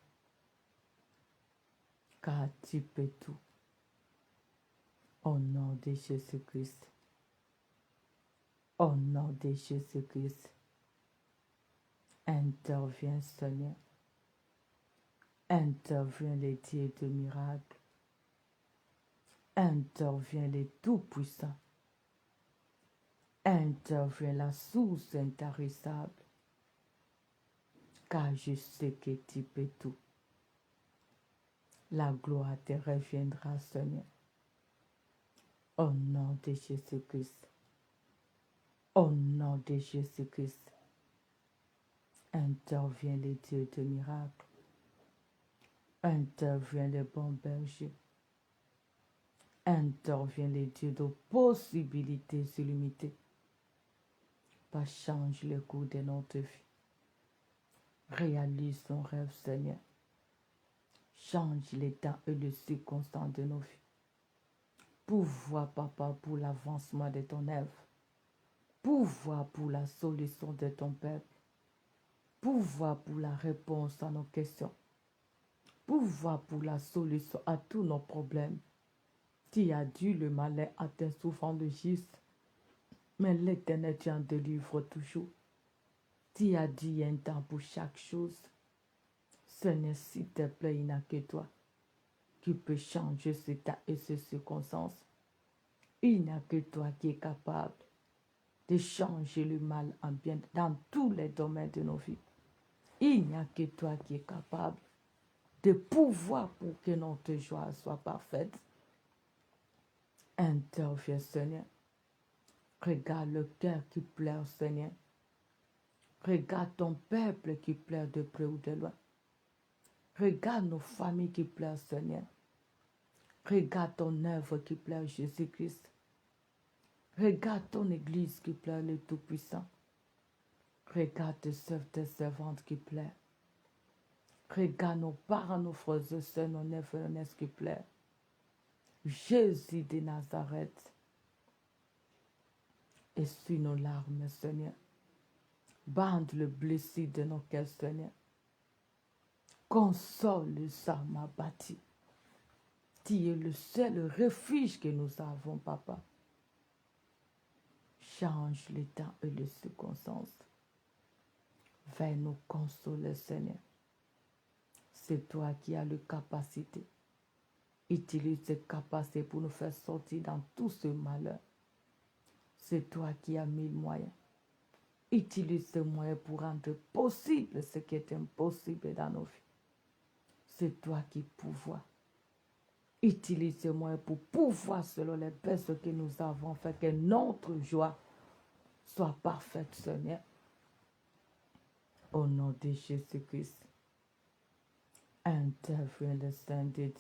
Car tu peux tout. Au nom de Jésus-Christ. Au nom de Jésus-Christ. Interviens, Seigneur. Interviens les dieux de miracles. Interviens les tout-puissants. Interviens la source intarissable. Car je sais que tu peux tout. La gloire te reviendra, Seigneur. Au nom de Jésus-Christ. Au nom de Jésus-Christ. Interviens les dieux de miracles. Interviens les bons bergers. Interviens les dieux de possibilités illimitées. Pas change le cours de notre vie. Réalise ton rêve, Seigneur. Change les temps et les circonstances de nos vies. Pouvoir, Papa, pour l'avancement de ton œuvre. Pouvoir pour la solution de ton peuple. Pouvoir pour la réponse à nos questions. Pouvoir pour la solution à tous nos problèmes. Tu as dit le malin atteint souvent le juste, mais l'Éternel t'en délivre toujours. Tu as dit un temps pour chaque chose. Seigneur, s'il te plaît, il n'y a que toi qui peux changer ce temps et ces circonstances. Il n'y a que toi qui es capable de changer le mal en bien dans tous les domaines de nos vies. Il n'y a que toi qui es capable de pouvoir pour que notre joie soit parfaite. Interviens, Seigneur. Regarde le cœur qui pleure, Seigneur. Regarde ton peuple qui pleure de près ou de loin. Regarde nos familles qui pleurent, Seigneur. Regarde ton œuvre qui pleure, Jésus-Christ. Regarde ton Église qui pleure le Tout-Puissant. Regarde tes sœurs, tes servantes qui pleurent. Regarde nos parents, nos frères et sœurs, nos neveux et nos nièces qui pleurent. Jésus de Nazareth. Essuie nos larmes, Seigneur. Bande le blessé de nos cœurs, Seigneur. Console les âmes abattues. Tu es le seul refuge que nous avons, Papa. Change les temps et les circonstances. Viens nous consoler, Seigneur. C'est toi qui as la capacité. Utilise cette capacité pour nous faire sortir dans tout ce malheur. C'est toi qui as mis le moyen. Utilise ce moyen pour rendre possible ce qui est impossible dans nos vies. C'est toi qui pouvoir. Utilise ce moyen pour pouvoir, selon les besoins que nous avons, faire que notre joie soit parfaite, Seigneur. Au nom de Jésus-Christ, interviens le Saint de Dieu.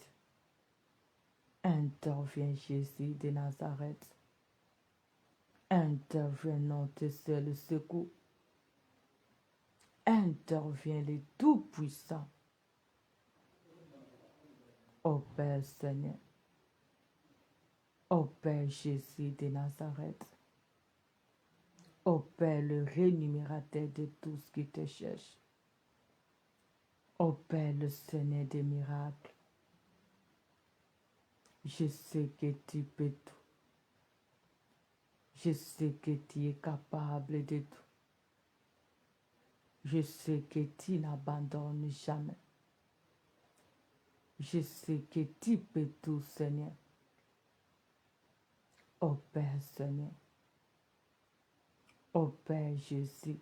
Interviens Jésus de Nazareth. Interviens notre seul secours. Interviens les tout-puissants. Ô Père Seigneur. Ô Père Jésus de Nazareth. Ô Père le rémunérateur de tout ce qui te cherche. Ô Père le Seigneur des miracles. Je sais que tu peux tout. Je sais que tu es capable de tout. Je sais que tu n'abandonnes jamais. Je sais que tu peux tout, Seigneur. Ô Père Seigneur. Ô Père Jésus.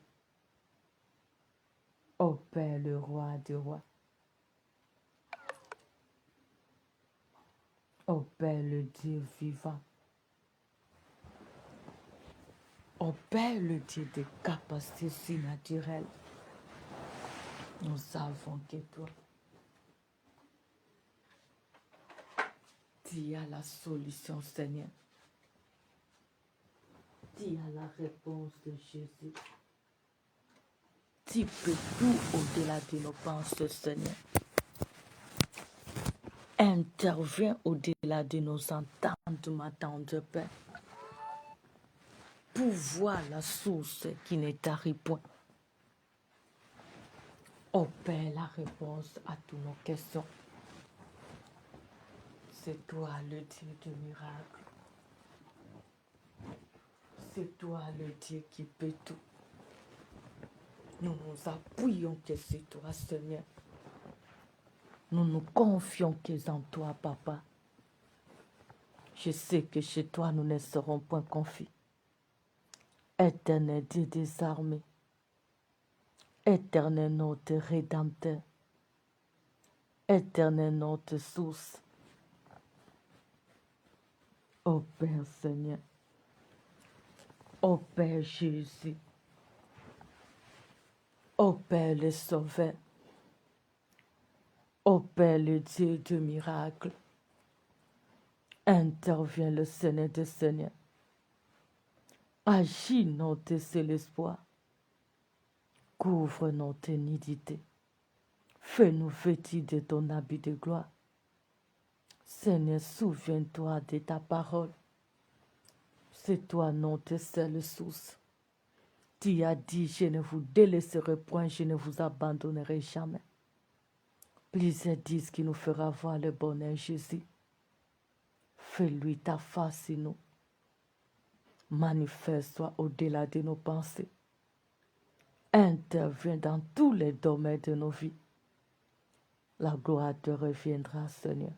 Ô Père le roi des rois. Ô Père le Dieu vivant. Ô Père le Dieu des capacités surnaturelles. Nous savons que toi, tu as la solution, Seigneur. Tu as la réponse de Jésus. Tu peux tout au-delà de nos pensées, Seigneur. Interviens au-delà de nos entendements, tendre Père. Pour voir la source qui ne t'arrive point. Ô Père, la réponse à toutes nos questions. C'est toi le Dieu de miracles. C'est toi le Dieu qui peut tout. Nous nous appuyons que c'est toi, Seigneur. Nous nous confions que en toi, papa. Je sais que chez toi, nous ne serons point confis. Éternel Dieu des armées, éternel notre Rédempteur, éternel notre source, ô Père Seigneur, ô Père Jésus, ô Père le Sauveur, ô Père le Dieu de miracles, intervient le Seigneur des Seigneurs. Agis notre seul espoir, couvre notre nudité, fais-nous vêtir de ton habit de gloire. Seigneur, souviens-toi de ta parole. C'est toi notre seule source. Tu as dit, je ne vous délaisserai point, je ne vous abandonnerai jamais. Plusieurs disent qu'il nous fera voir le bonheur Jésus. Fais-lui ta face en nous. Manifeste-toi au-delà de nos pensées. Interviens dans tous les domaines de nos vies. La gloire te reviendra, Seigneur.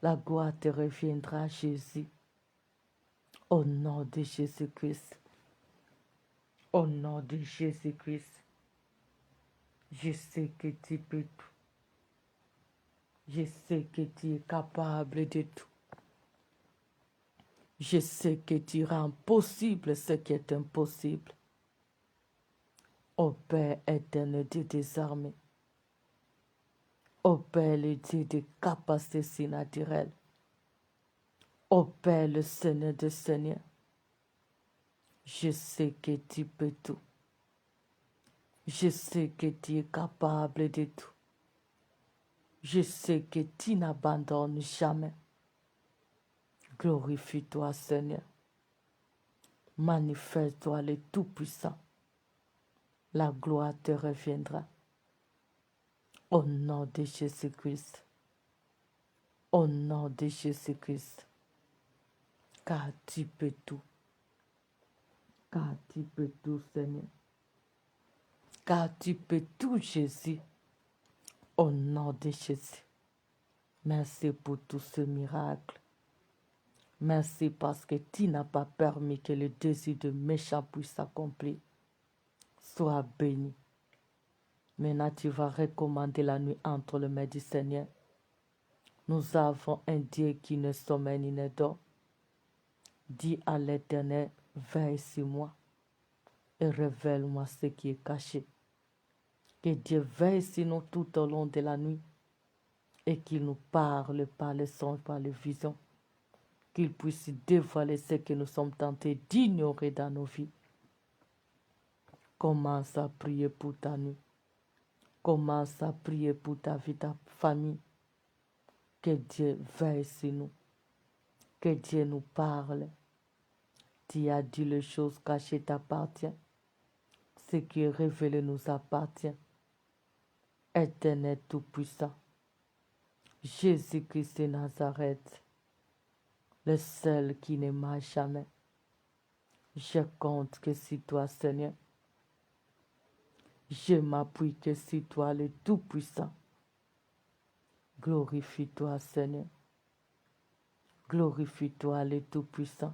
La gloire te reviendra, Jésus. Au nom de Jésus-Christ. Au nom de Jésus-Christ. Je sais que tu peux tout. Je sais que tu es capable de tout. Je sais que tu rends possible ce qui est impossible. Ô Père éternel Dieu des armées, ô Père le Dieu des capacités surnaturelles, ô Père le Seigneur des Seigneurs, je sais que tu peux tout. Je sais que tu es capable de tout. Je sais que tu n'abandonnes jamais. Glorifie-toi, Seigneur. Manifeste-toi le Tout-Puissant. La gloire te reviendra. Au nom de Jésus-Christ. Au nom de Jésus-Christ. Car tu peux tout. Car tu peux tout, Seigneur. Car tu peux tout, Jésus. Au nom de Jésus. Merci pour tout ce miracle. Merci parce que tu n'as pas permis que le désir de méchant puisse s'accomplir. Sois béni. Maintenant, tu vas recommander la nuit entre les mains du Seigneur. Nous avons un Dieu qui ne sommeille ni ne dort. Dis à l'Éternel, veille sur moi et révèle-moi ce qui est caché. Que Dieu veille sur nous tout au long de la nuit et qu'il nous parle par les sons, par les visions. Qu'il puisse dévoiler ce que nous sommes tentés d'ignorer dans nos vies. Commence à prier pour ta nuit. Commence à prier pour ta vie, ta famille. Que Dieu veille sur nous. Que Dieu nous parle. Tu as dit les choses cachées t'appartient. Ce qui est révélé nous appartient. Éternel Tout-Puissant. Jésus-Christ de Nazareth. Le seul qui ne marche jamais. Je compte que sur toi, Seigneur. Je m'appuie que sur toi, le Tout-Puissant. Glorifie-toi, Seigneur. Glorifie-toi, le Tout-Puissant.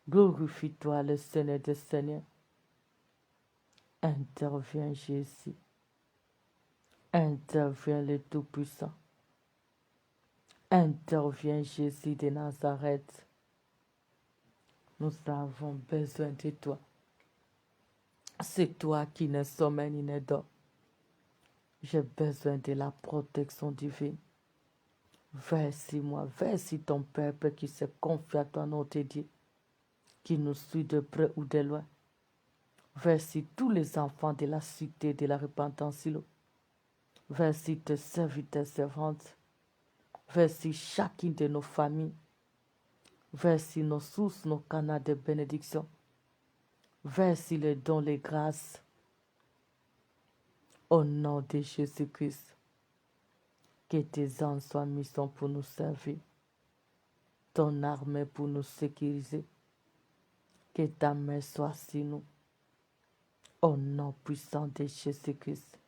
Glorifie-toi, le Seigneur des Seigneurs. Interviens, Jésus. Interviens, le Tout-Puissant. Interviens, Jésus de Nazareth. Nous avons besoin de toi. C'est toi qui ne sommeille ni ne dort. J'ai besoin de la protection divine. Veille moi, veille ton peuple qui se confie à toi, notre Dieu, qui nous suit de près ou de loin. Veille tous les enfants de la cité de la repentance. Veille tes serviteurs, servantes. Veille chacune de nos familles. Veille nos sources, nos canaux de bénédiction. Veille les dons, les grâces. Au nom de Jésus-Christ. Que tes anges soient mis pour nous servir. Ton armée pour nous sécuriser. Que ta main soit sur nous. Au nom puissant de Jésus-Christ.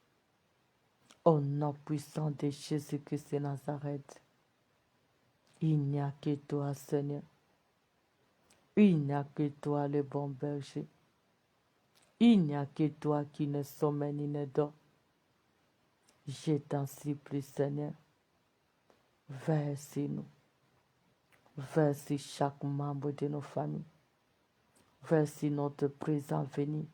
Au nom puissant de Jésus-Christ de Nazareth, il n'y a que toi, Seigneur. Il n'y a que toi, le bon berger. Il n'y a que toi qui ne sommeille ni ne dort. Je t'en supplie, Seigneur, verse-nous. Verse chaque membre de nos familles. Verse notre présent venu.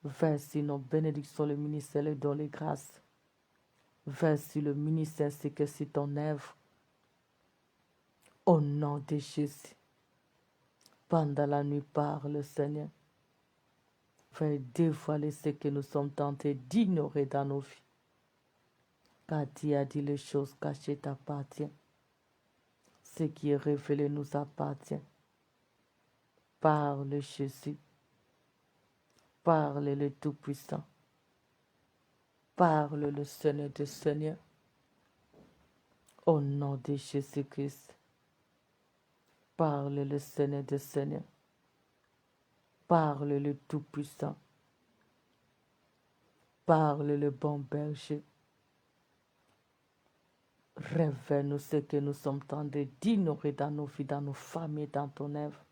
Verse nos bénédictions, le ministère, le don, les grâces. Verse le ministère ainsi que c'est ton œuvre. Au nom de Jésus. Pendant la nuit, parle, Seigneur. Fais dévoiler ce que nous sommes tentés d'ignorer dans nos vies. Car tu as dit les choses cachées t'appartiennent. Ce qui est révélé nous appartient. Parle, Jésus. Parle, le Tout-Puissant. Parle, le Seigneur des Seigneurs. Au nom de Jésus-Christ. Parle, le Seigneur des Seigneurs. Parle, le Tout-Puissant. Parle, le bon berger. Révèle-nous ce que nous sommes tentés d'ignorer dans nos vies, dans nos familles, dans ton œuvre.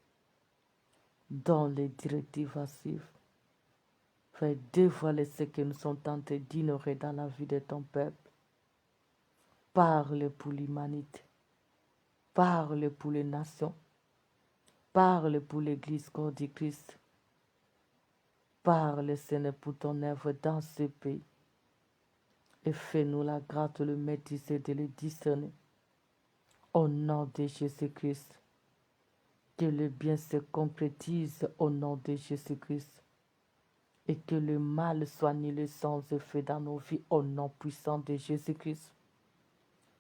Dans les directives à suivre. Fais dévoiler ce que nous sommes tentés d'ignorer dans la vie de ton peuple. Parle pour l'humanité. Parle pour les nations. Parle pour l'Église corps du Christ. Parle, Seigneur, pour ton œuvre dans ce pays. Et fais-nous la grâce de le maîtriser, de le discerner. Au nom de Jésus-Christ. Que le bien se concrétise au nom de Jésus-Christ. Et que le mal soit nulé sans effet dans nos vies au nom puissant de Jésus-Christ.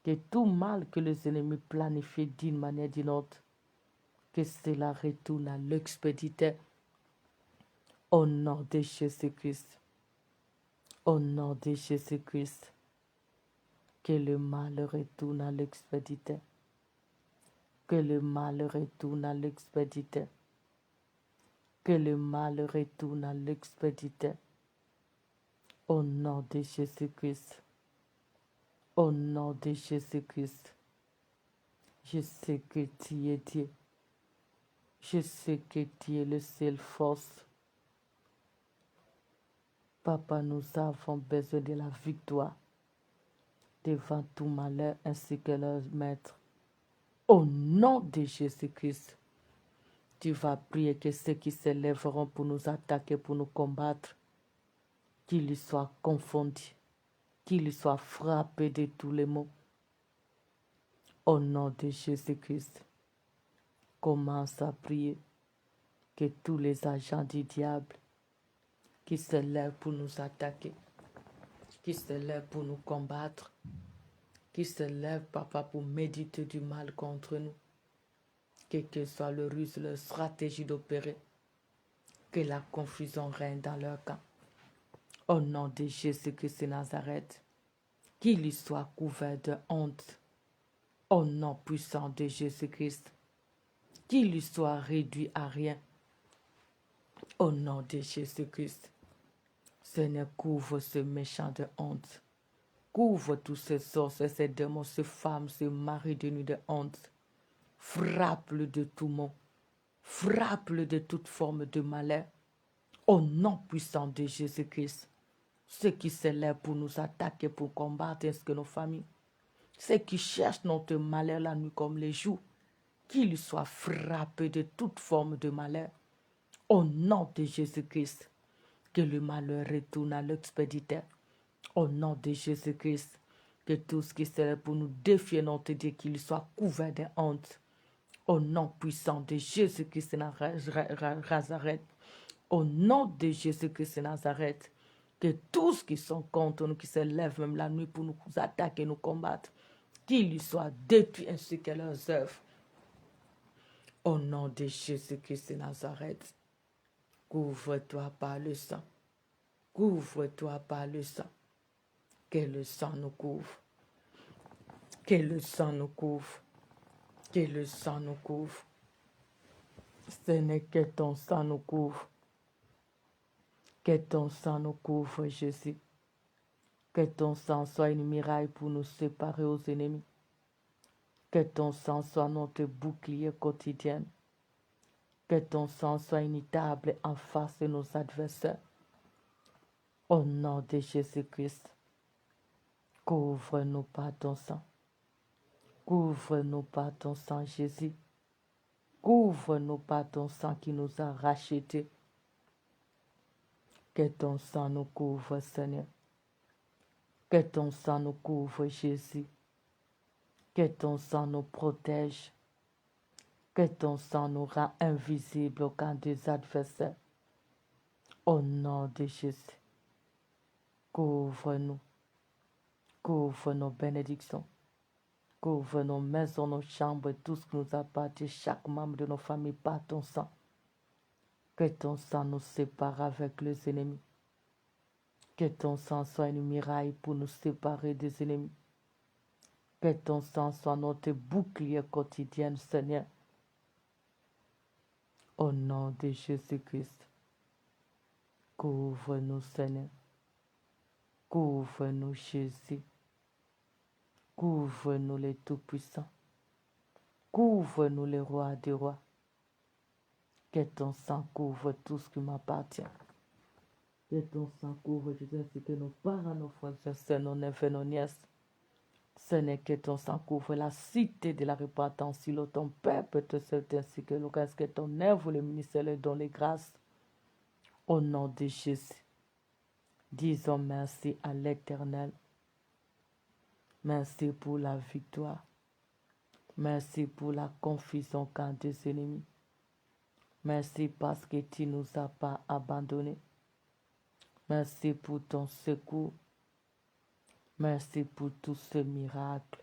Que tout mal que les ennemis planifient d'une manière ou d'une autre, que cela retourne à l'expéditeur au nom de Jésus-Christ. Au nom de Jésus-Christ. Que le mal retourne à l'expéditeur. Que le mal retourne à l'expéditeur. Que le mal retourne à l'expéditeur. Au nom de Jésus-Christ. Au nom de Jésus-Christ. Je sais que tu es Dieu. Je sais que tu es le seul force. Papa, nous avons besoin de la victoire devant tout malheur ainsi que leur maître. Au nom de Jésus-Christ, tu vas prier que ceux qui s'élèveront pour nous attaquer, pour nous combattre, qu'ils soient confondus, qu'ils soient frappés de tous les maux. Au nom de Jésus-Christ, commence à prier que tous les agents du diable qui se lèvent pour nous attaquer, qui se lèvent pour nous combattre, qui se lèvent, papa, pour méditer du mal contre nous, quelle que soit le ruse, leur stratégie d'opérer, que la confusion règne dans leur camp. Au nom de Jésus-Christ de Nazareth, qu'il soit couvert de honte. Au nom puissant de Jésus-Christ, qu'il soit réduit à rien. Au nom de Jésus-Christ, Seigneur, couvre ce méchant de honte. Couvre tous ces sorciers, ces démons, ces femmes, ces maris de nuit de honte. Frappe-le de tout mot. Frappe-le de toute forme de malheur. Au nom puissant de Jésus-Christ, ceux qui se lèvent pour nous attaquer, pour combattre ainsi que nos familles, ceux qui cherchent notre malheur la nuit comme les jours, qu'ils soient frappés de toute forme de malheur. Au nom de Jésus-Christ, que le malheur retourne à l'expéditeur. Au nom de Jésus-Christ, que tout ce qui serait pour nous défier notre Dieu, qu'il soit couvert de honte. Au nom puissant de Jésus-Christ de Nazareth. Au nom de Jésus-Christ de Nazareth. Que tous qui sont contre nous, qui se lèvent même la nuit pour nous attaquer, nous combattre, qu'ils soient détruits ainsi que leurs œuvres. Au nom de Jésus-Christ de Nazareth. Couvre-toi par le sang. Couvre-toi par le sang. Que le sang nous couvre. Que le sang nous couvre. Que le sang nous couvre. Ce n'est que ton sang nous couvre. Que ton sang nous couvre, Jésus. Que ton sang soit une muraille pour nous séparer aux ennemis. Que ton sang soit notre bouclier quotidien. Que ton sang soit une table en face de nos adversaires. Au nom de Jésus-Christ, couvre-nous par ton sang. Couvre-nous par ton sang, Jésus. Couvre-nous par ton sang qui nous a rachetés. Que ton sang nous couvre, Seigneur. Que ton sang nous couvre, Jésus. Que ton sang nous protège. Que ton sang nous rend invisibles au camp des adversaires. Au nom de Jésus, couvre-nous. Couvre nos bénédictions. Couvre nos maisons, nos chambres, tout ce qui nous appartient, chaque membre de nos familles par ton sang. Que ton sang nous sépare avec les ennemis. Que ton sang soit une muraille pour nous séparer des ennemis. Que ton sang soit notre bouclier quotidien, Seigneur. Au nom de Jésus-Christ, couvre-nous, Seigneur. Couvre-nous, Jésus. Couvre-nous, les Tout-Puissants. Couvre-nous, les rois des rois. Que ton sang couvre tout ce qui m'appartient. Que ton sang couvre, Jésus, ainsi que nos parents, nos frères et sœurs, nos neveux, nos nièces. Seigneur, que ton sang couvre la cité de la repentance, si ton peuple te souhaite ainsi que le reste, que ton œuvre, le ministère, le don, les grâces. Au nom de Jésus, disons merci à l'Éternel. Merci pour la victoire. Merci pour la confusion quand des ennemis. Merci parce que tu ne nous as pas abandonnés. Merci pour ton secours. Merci pour tout ce miracle.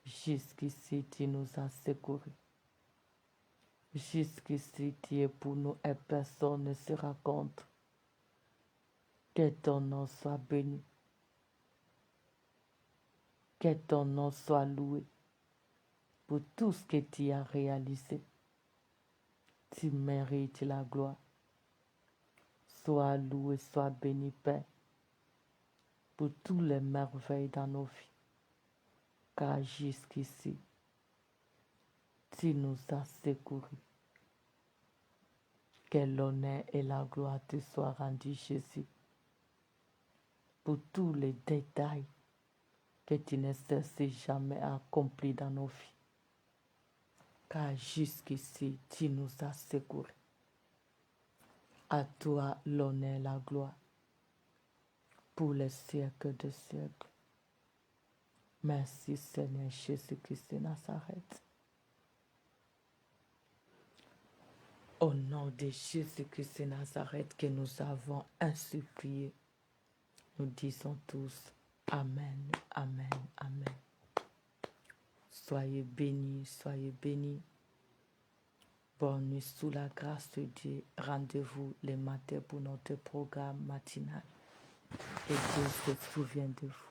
Jusqu'ici, tu nous as secourus. Jusqu'ici, tu es pour nous et personne ne se raconte. Que ton nom soit béni. Que ton nom soit loué pour tout ce que tu as réalisé. Tu mérites la gloire. Sois loué, sois béni, Père, pour toutes les merveilles dans nos vies. Car jusqu'ici, tu nous as secourus. Que l'honneur et la gloire te soient rendus, Jésus, pour tous les détails que tu ne cesses jamais à accomplir dans nos vies. Car jusqu'ici, tu nous as secourus. À toi l'honneur et la gloire pour les siècles de siècles. Merci Seigneur Jésus-Christ de Nazareth. Au nom de Jésus-Christ de Nazareth que nous avons ainsi prié, nous disons tous Amen, Amen, Amen. Soyez bénis, soyez bénis. Bonne nuit sous la grâce de Dieu. Rendez-vous les matins pour notre programme matinal. Et Dieu se souvient de vous.